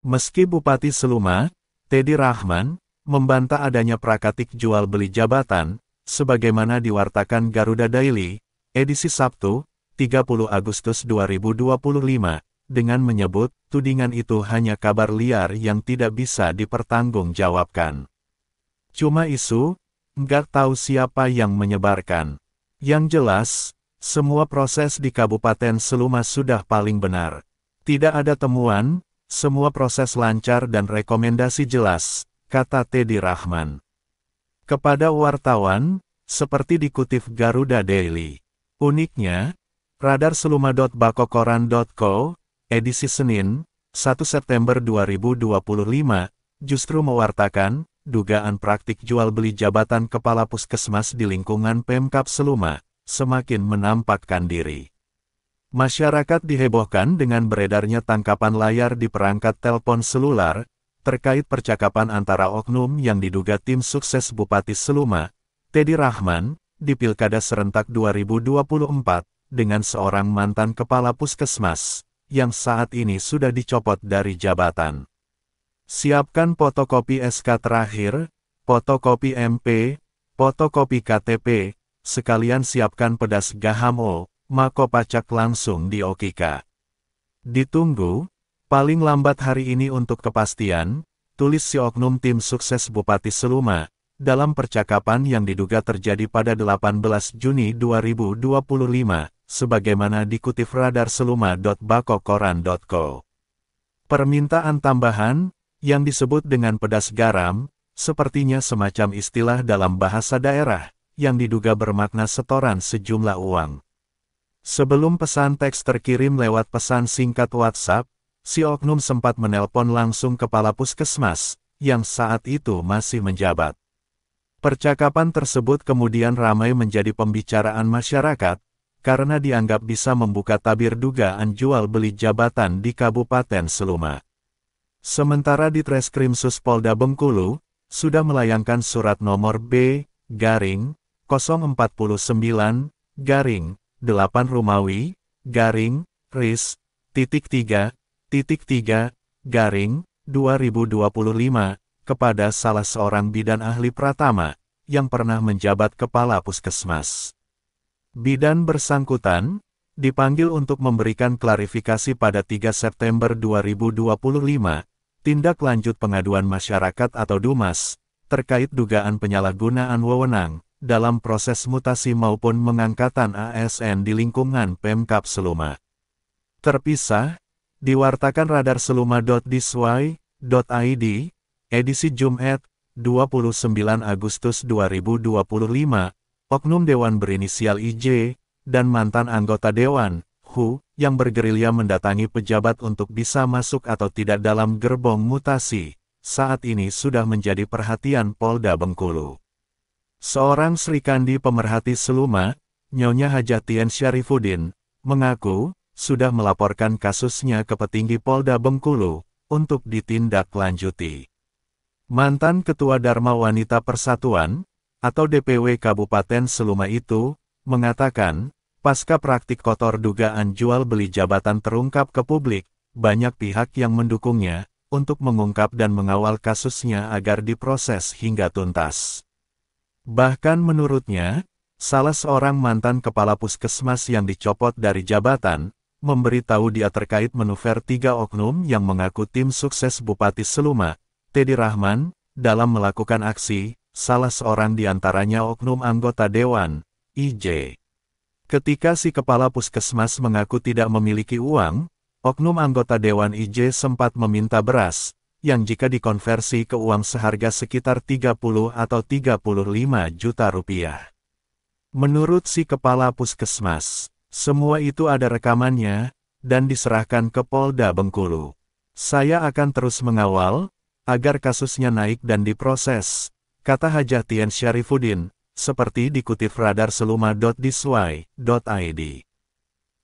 Meski Bupati Seluma, Teddy Rahman, membantah adanya praktik jual beli jabatan, sebagaimana diwartakan Garuda Daily, edisi Sabtu, 30 Agustus 2025, dengan menyebut, tudingan itu hanya kabar liar yang tidak bisa dipertanggungjawabkan. Cuma isu, nggak tahu siapa yang menyebarkan. Yang jelas, semua proses di Kabupaten Seluma sudah paling benar. Tidak ada temuan, semua proses lancar dan rekomendasi jelas, kata Teddy Rahman. Kepada wartawan, seperti dikutip Garuda Daily. Uniknya, radarseluma.bakokoran.co, edisi Senin, 1 September 2025, justru mewartakan, dugaan praktik jual beli jabatan kepala puskesmas di lingkungan Pemkab Seluma, semakin menampakkan diri. Masyarakat dihebohkan dengan beredarnya tangkapan layar di perangkat telepon selular, terkait percakapan antara oknum yang diduga tim sukses Bupati Seluma, Teddy Rahman, di Pilkada Serentak 2024, dengan seorang mantan kepala puskesmas, yang saat ini sudah dicopot dari jabatan. Siapkan fotokopi SK terakhir, fotokopi MP, fotokopi KTP, sekalian siapkan pedas Gahamo, mako pacak langsung di Okika. Ditunggu, paling lambat hari ini untuk kepastian, tulis si oknum tim sukses Bupati Seluma, dalam percakapan yang diduga terjadi pada 18 Juni 2025, sebagaimana dikutip radarseluma.bakokoran.co. Permintaan tambahan, yang disebut dengan pedas garam, sepertinya semacam istilah dalam bahasa daerah, yang diduga bermakna setoran sejumlah uang. Sebelum pesan teks terkirim lewat pesan singkat WhatsApp, si oknum sempat menelpon langsung kepala puskesmas, yang saat itu masih menjabat. Percakapan tersebut kemudian ramai menjadi pembicaraan masyarakat, karena dianggap bisa membuka tabir dugaan jual beli jabatan di Kabupaten Seluma. Sementara di Treskrimsus Polda Bengkulu, sudah melayangkan surat nomor B-049-8 Romawi, RIS-3-3-2025, kepada salah seorang bidan ahli pratama, yang pernah menjabat kepala puskesmas. Bidan bersangkutan, dipanggil untuk memberikan klarifikasi pada 3 September 2025, tindak lanjut pengaduan masyarakat atau DUMAS, terkait dugaan penyalahgunaan wewenang, dalam proses mutasi maupun mengangkatan ASN di lingkungan Pemkab Seluma. Terpisah, diwartakan radarseluma.diswai.id, edisi Jumat, 29 Agustus 2025, oknum Dewan berinisial IJ, dan mantan anggota Dewan, HU, yang bergerilya mendatangi pejabat untuk bisa masuk atau tidak dalam gerbong mutasi, saat ini sudah menjadi perhatian Polda Bengkulu. Seorang Srikandi pemerhati Seluma, Nyonya Hajatien Syarifuddin, mengaku, sudah melaporkan kasusnya ke petinggi Polda Bengkulu, untuk ditindaklanjuti. Mantan Ketua Dharma Wanita Persatuan, atau DPW Kabupaten Seluma itu, mengatakan, pasca praktik kotor dugaan jual beli jabatan terungkap ke publik, banyak pihak yang mendukungnya, untuk mengungkap dan mengawal kasusnya agar diproses hingga tuntas. Bahkan menurutnya, salah seorang mantan kepala puskesmas yang dicopot dari jabatan, memberitahu dia terkait manuver 3 oknum yang mengaku tim sukses Bupati Seluma, Teddy Rahman, dalam melakukan aksi, salah seorang diantaranya oknum anggota Dewan, IJ. Ketika si kepala puskesmas mengaku tidak memiliki uang, oknum anggota Dewan IJ sempat meminta beras, yang jika dikonversi ke uang seharga sekitar 30 atau 35 juta rupiah. Menurut si kepala puskesmas, semua itu ada rekamannya, dan diserahkan ke Polda Bengkulu. Saya akan terus mengawal, agar kasusnya naik dan diproses, kata Hajatien Syarifuddin, seperti dikutip radarseluma.diswai.id.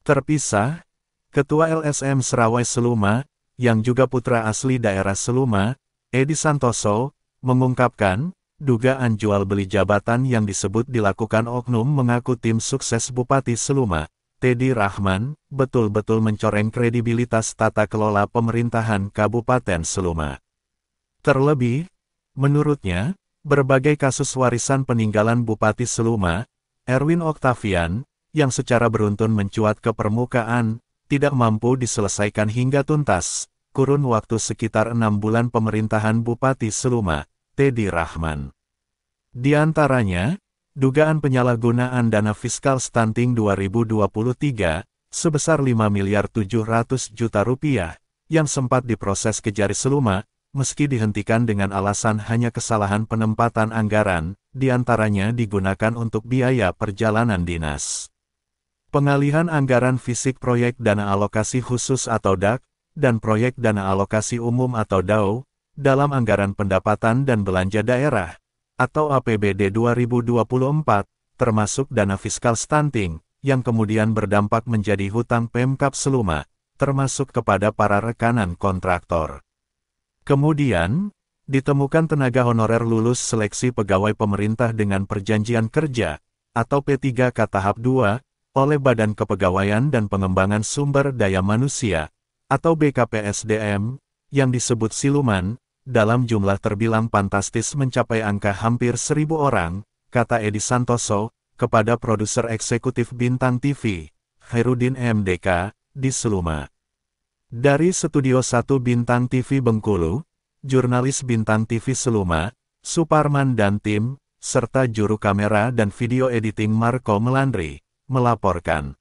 Terpisah, Ketua LSM Serawai Seluma, yang juga putra asli daerah Seluma, Edi Santoso, mengungkapkan, dugaan jual beli jabatan yang disebut dilakukan oknum mengaku tim sukses Bupati Seluma, Teddy Rahman, betul-betul mencoreng kredibilitas tata kelola pemerintahan Kabupaten Seluma. Terlebih, menurutnya, berbagai kasus warisan peninggalan Bupati Seluma, Erwin Octavian, yang secara beruntun mencuat ke permukaan, tidak mampu diselesaikan hingga tuntas, kurun waktu sekitar 6 bulan pemerintahan Bupati Seluma, Teddy Rahman. Di antaranya, dugaan penyalahgunaan dana fiskal stunting 2023, sebesar 5.700 juta rupiah, yang sempat diproses Kejari Seluma, meski dihentikan dengan alasan hanya kesalahan penempatan anggaran, di antaranya digunakan untuk biaya perjalanan dinas. Pengalihan anggaran fisik proyek dana alokasi khusus atau DAK, dan proyek dana alokasi umum atau DAO, dalam anggaran pendapatan dan belanja daerah, atau APBD 2024, termasuk dana fiskal stunting, yang kemudian berdampak menjadi hutang Pemkab Seluma, termasuk kepada para rekanan kontraktor. Kemudian, ditemukan tenaga honorer lulus seleksi pegawai pemerintah dengan perjanjian kerja, atau P3K tahap 2, oleh Badan Kepegawaian dan Pengembangan Sumber Daya Manusia, atau BKPSDM, yang disebut siluman, dalam jumlah terbilang fantastis mencapai angka hampir 1.000 orang, kata Edi Santoso, kepada produser eksekutif Bintang TV, Khairuddin MDK, di Seluma. Dari Studio 1 Bintang TV Bengkulu, jurnalis Bintang TV Seluma, Suparman dan tim, serta juru kamera dan video editing Marco Melandri, melaporkan.